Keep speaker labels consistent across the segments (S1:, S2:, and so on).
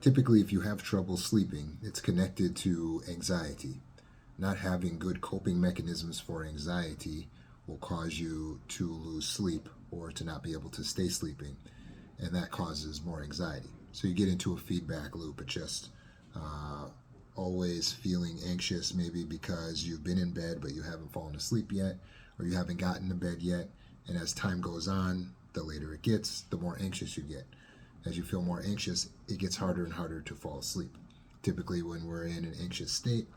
S1: Typically, if you have trouble sleeping, it's connected to anxiety. Not having good coping mechanisms for anxiety will cause you to lose sleep or to not be able to stay sleeping, and that causes more anxiety. So you get into a feedback loop. It's just uh, always feeling anxious, maybe because you've been in bed but you haven't fallen asleep yet, or you haven't gotten to bed yet. And as time goes on, the later it gets, the more anxious you get. As you feel more anxious, it gets harder and harder to fall asleep. Typically, when we're in an anxious state,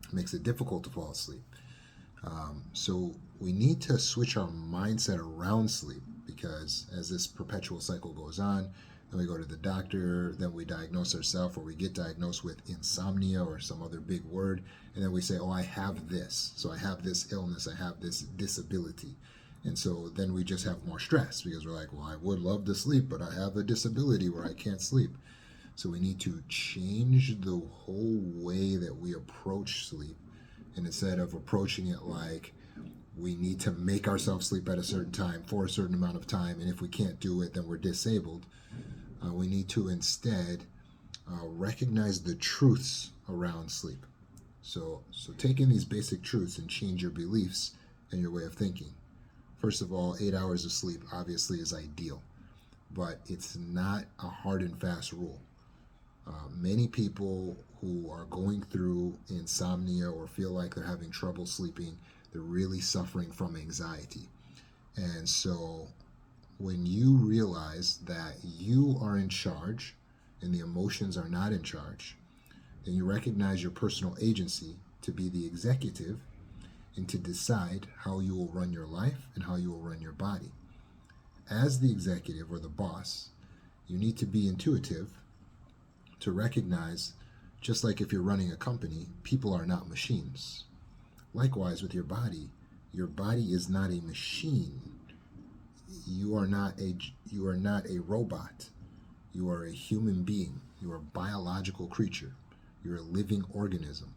S1: it makes it difficult to fall asleep. So we need to switch our mindset around sleep, because as this perpetual cycle goes on, then we go to the doctor, then we diagnose ourselves, or we get diagnosed with insomnia or some other big word, and then we say, oh, I have this. So I have this illness, I have this disability. And so then we just have more stress because we're like, well, I would love to sleep, but I have a disability where I can't sleep. So we need to change the whole way that we approach sleep. And instead of approaching it like we need to make ourselves sleep at a certain time for a certain amount of time, and if we can't do it, then we're disabled, we need to instead recognize the truths around sleep. So take in these basic truths and change your beliefs and your way of thinking. First of all, 8 hours of sleep obviously is ideal, but it's not a hard and fast rule. Many people who are going through insomnia or feel like they're having trouble sleeping, they're really suffering from anxiety. And so when you realize that you are in charge and the emotions are not in charge, then you recognize your personal agency to be the executive and to decide how you will run your life and how you will run your body. As the executive or the boss, you need to be intuitive to recognize, just like if you're running a company, people are not machines. Likewise with your body is not a machine. You are not a robot. You are a human being. You are a biological creature. You're a living organism.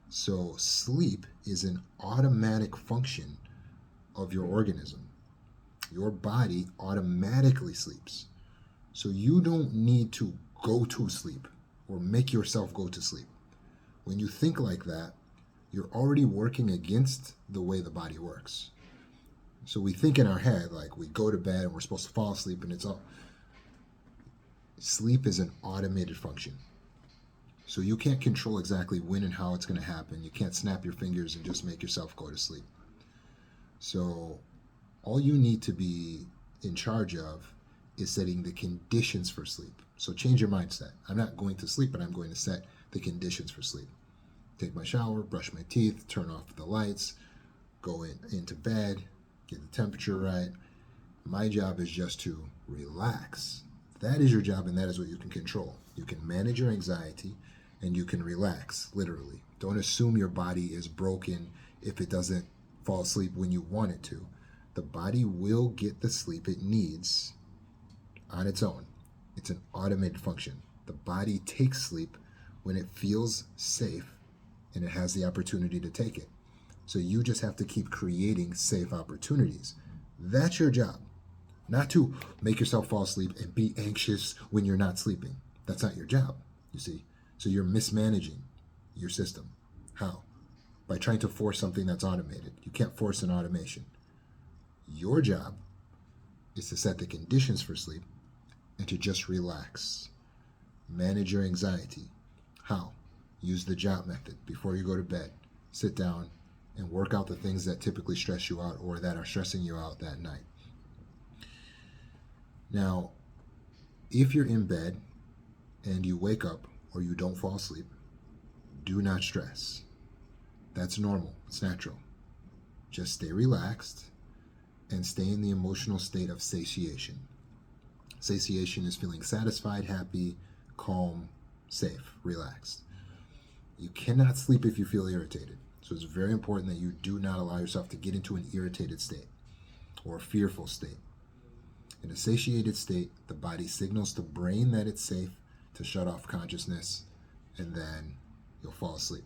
S1: So sleep is an automatic function of your organism. Your body automatically sleeps. So you don't need to go to sleep or make yourself go to sleep. When you think like that, you're already working against the way the body works. So we think in our head like we go to bed and we're supposed to fall asleep, and it's all. Sleep is an automated function. So you can't control exactly when and how it's going to happen. You can't snap your fingers and just make yourself go to sleep. So all you need to be in charge of is setting the conditions for sleep. So change your mindset. I'm not going to sleep, but I'm going to set the conditions for sleep. Take my shower, brush my teeth, turn off the lights, go into bed, get the temperature right. My job is just to relax. That is your job, and that is what you can control. You can manage your anxiety, and you can relax, literally. Don't assume your body is broken if it doesn't fall asleep when you want it to. The body will get the sleep it needs on its own. It's an automated function. The body takes sleep when it feels safe and it has the opportunity to take it. So you just have to keep creating safe opportunities. That's your job. Not to make yourself fall asleep and be anxious when you're not sleeping. That's not your job, you see. So you're mismanaging your system. How? By trying to force something that's automated. You can't force an automation. Your job is to set the conditions for sleep and to just relax. Manage your anxiety. How? Use the JOT method. Before you go to bed, sit down and work out the things that typically stress you out or that are stressing you out that night. Now, if you're in bed and you wake up or you don't fall asleep, do not stress. That's normal. It's natural. Just stay relaxed and stay in the emotional state of satiation. Satiation is feeling satisfied, happy, calm, safe, relaxed. You cannot sleep if you feel irritated. So it's very important that you do not allow yourself to get into an irritated state or a fearful state. In a satiated state, the body signals the brain that it's safe to shut off consciousness, and then you'll fall asleep.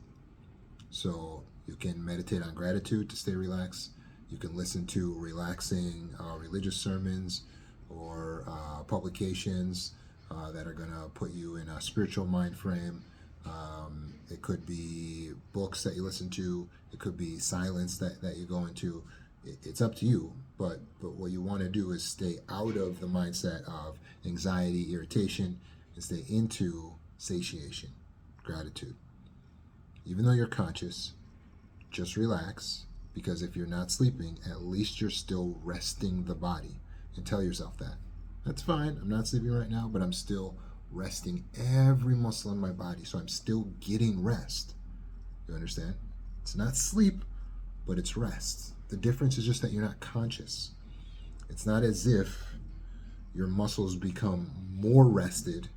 S1: So you can meditate on gratitude to stay relaxed. You can listen to relaxing religious sermons or publications that are going to put you in a spiritual mind frame. It could be books that you listen to. It could be silence that you go into. It's up to you. But what you want to do is stay out of the mindset of anxiety, irritation, and stay into satiation, gratitude. Even though you're conscious, just relax, because if you're not sleeping, at least you're still resting the body. And tell yourself that. That's fine. I'm not sleeping right now, but I'm still resting every muscle in my body. So I'm still getting rest. You understand? It's not sleep, but it's rest. The difference is just that you're not conscious. It's not as if your muscles become more rested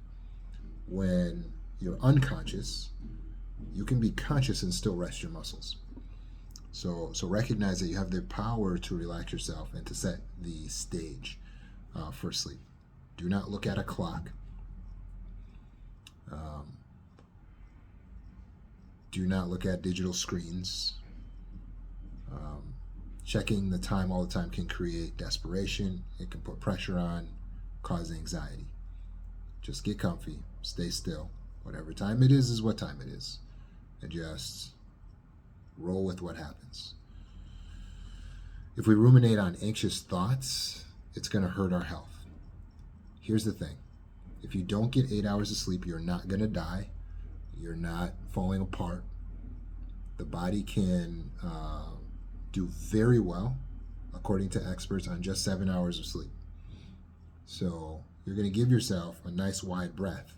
S1: when you're unconscious. You can be conscious and still rest your muscles. So recognize that you have the power to relax yourself and to set the stage for sleep. Do not look at a clock. Do not look at digital screens. Checking the time all the time can create desperation. It can put pressure on, cause anxiety. Just get comfy, stay still. Whatever time it is what time it is. And just roll with what happens. If we ruminate on anxious thoughts, it's going to hurt our health. Here's the thing. If you don't get 8 hours of sleep, you're not going to die. You're not falling apart. The body can do very well, according to experts, on just 7 hours of sleep. So you're going to give yourself a nice wide breath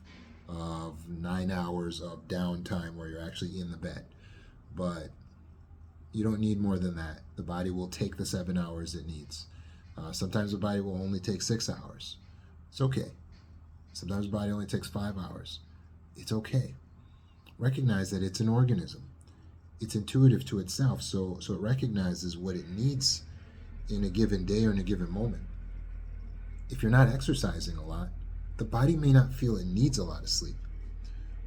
S1: of 9 hours of downtime where you're actually in the bed. But you don't need more than that. The body will take the 7 hours it needs. Sometimes the body will only take 6 hours. It's okay. Sometimes the body only takes 5 hours. It's okay. Recognize that it's an organism. It's intuitive to itself, so it recognizes what it needs in a given day or in a given moment. If you're not exercising a lot, the body may not feel it needs a lot of sleep.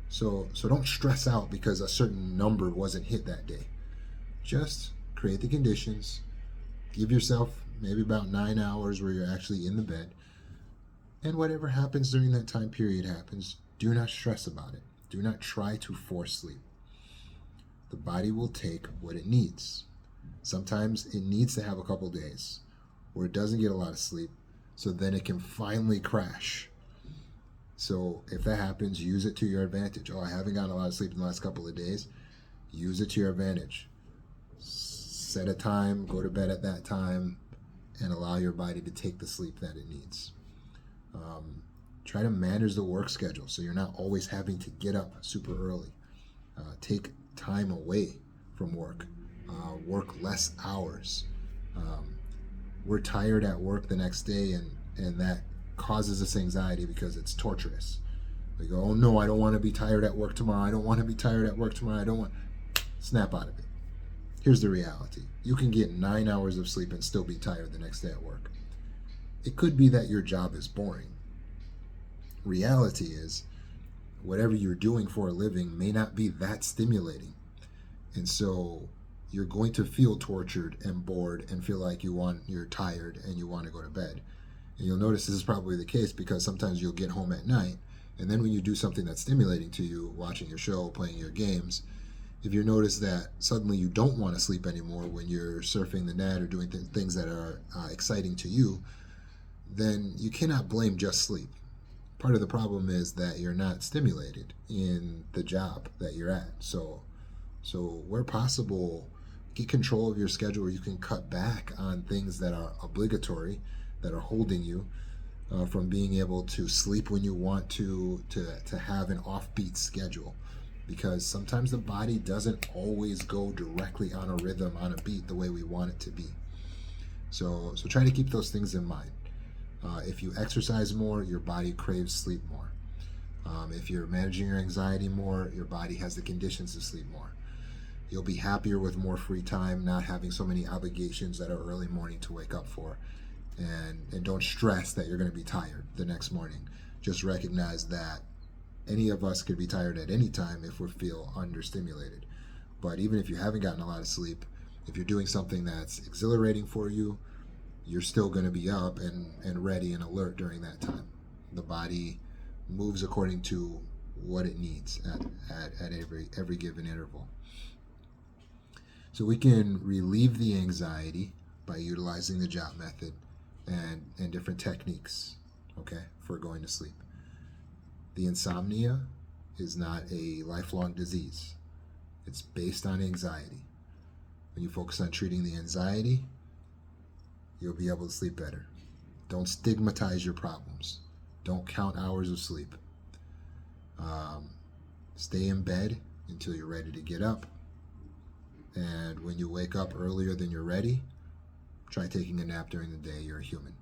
S1: So don't stress out because a certain number wasn't hit that day. Just create the conditions. Give yourself maybe about 9 hours where you're actually in the bed. And whatever happens during that time period happens. Do not stress about it. Do not try to force sleep. The body will take what it needs. Sometimes it needs to have a couple days where it doesn't get a lot of sleep, so then it can finally crash. So if that happens, use it to your advantage. Oh, I haven't gotten a lot of sleep in the last couple of days. Use it to your advantage. Set a time, go to bed at that time, and allow your body to take the sleep that it needs. Try to manage the work schedule so you're not always having to get up super early. Take time away from work. Work less hours. We're tired at work the next day, and that causes us anxiety because it's torturous. We go, oh no, I don't want to be tired at work tomorrow. I don't want to be tired at work tomorrow. I don't want. Snap out of it. Here's the reality. You can get 9 hours of sleep and still be tired the next day at work. It could be that your job is boring. Reality is, whatever you're doing for a living may not be that stimulating. And so you're going to feel tortured and bored and feel like you're tired and you want to go to bed. And you'll notice this is probably the case because sometimes you'll get home at night, and then when you do something that's stimulating to you, watching your show, playing your games, if you notice that suddenly you don't want to sleep anymore when you're surfing the net or doing things that are exciting to you, then you cannot blame just sleep. Part of the problem is that you're not stimulated in the job that you're at. So where possible, get control of your schedule where you can cut back on things that are obligatory, that are holding you from being able to sleep when you want to have an offbeat schedule. Because sometimes the body doesn't always go directly on a rhythm, on a beat, the way we want it to be. So try to keep those things in mind. If you exercise more, your body craves sleep more. If you're managing your anxiety more, your body has the conditions to sleep more. You'll be happier with more free time, not having so many obligations that are early morning to wake up for. And don't stress that you're going to be tired the next morning. Just recognize that any of us could be tired at any time if we feel understimulated. But even if you haven't gotten a lot of sleep, if you're doing something that's exhilarating for you, you're still going to be up and ready and alert during that time. The body moves according to what it needs at every given interval. So we can relieve the anxiety by utilizing the JOT method and different techniques, okay, for going to sleep. The insomnia is not a lifelong disease. It's based on anxiety. When you focus on treating the anxiety, you'll be able to sleep better. Don't stigmatize your problems. Don't count hours of sleep. Stay in bed until you're ready to get up. And when you wake up earlier than you're ready, try taking a nap during the day. You're a human.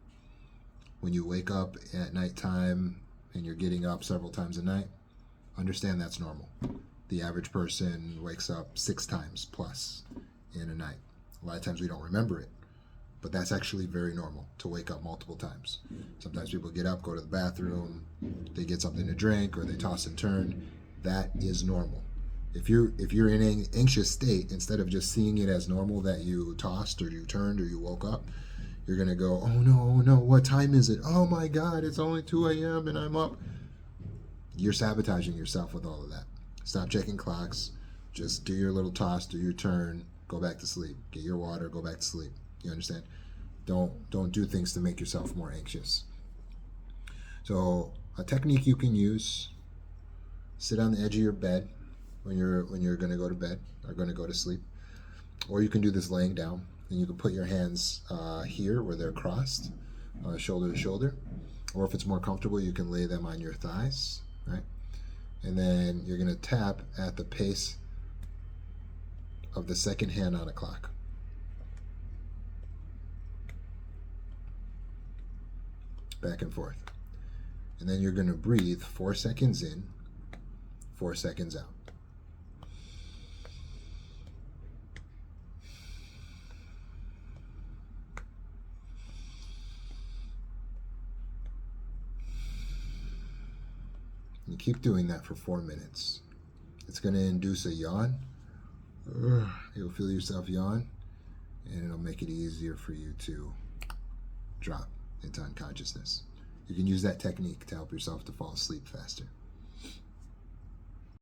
S1: When you wake up at nighttime and you're getting up several times a night, understand that's normal. The average person wakes up 6 times plus in a night. A lot of times we don't remember it, but that's actually very normal to wake up multiple times. Sometimes people get up, go to the bathroom, they get something to drink, or they toss and turn. That is normal. If you're in an anxious state, instead of just seeing it as normal that you tossed or you turned or you woke up, you're going to go, oh no, what time is it? Oh my God, it's only 2 a.m. and I'm up. You're sabotaging yourself with all of that. Stop checking clocks. Just do your little toss, do your turn, go back to sleep. Get your water, go back to sleep. You understand? Don't do things to make yourself more anxious. So a technique you can use: sit on the edge of your bed when you're going to go to bed or going to go to sleep, or you can do this laying down, and you can put your hands here where they're crossed, shoulder to shoulder, or if it's more comfortable, you can lay them on your thighs, right? And then you're going to tap at the pace of the second hand on a clock. Back and forth. And then you're going to breathe 4 seconds in, 4 seconds out. You keep doing that for 4 minutes. It's going to induce a yawn. You'll feel yourself yawn, and it'll make it easier for you to drop into unconsciousness. You can use that technique to help yourself to fall asleep faster.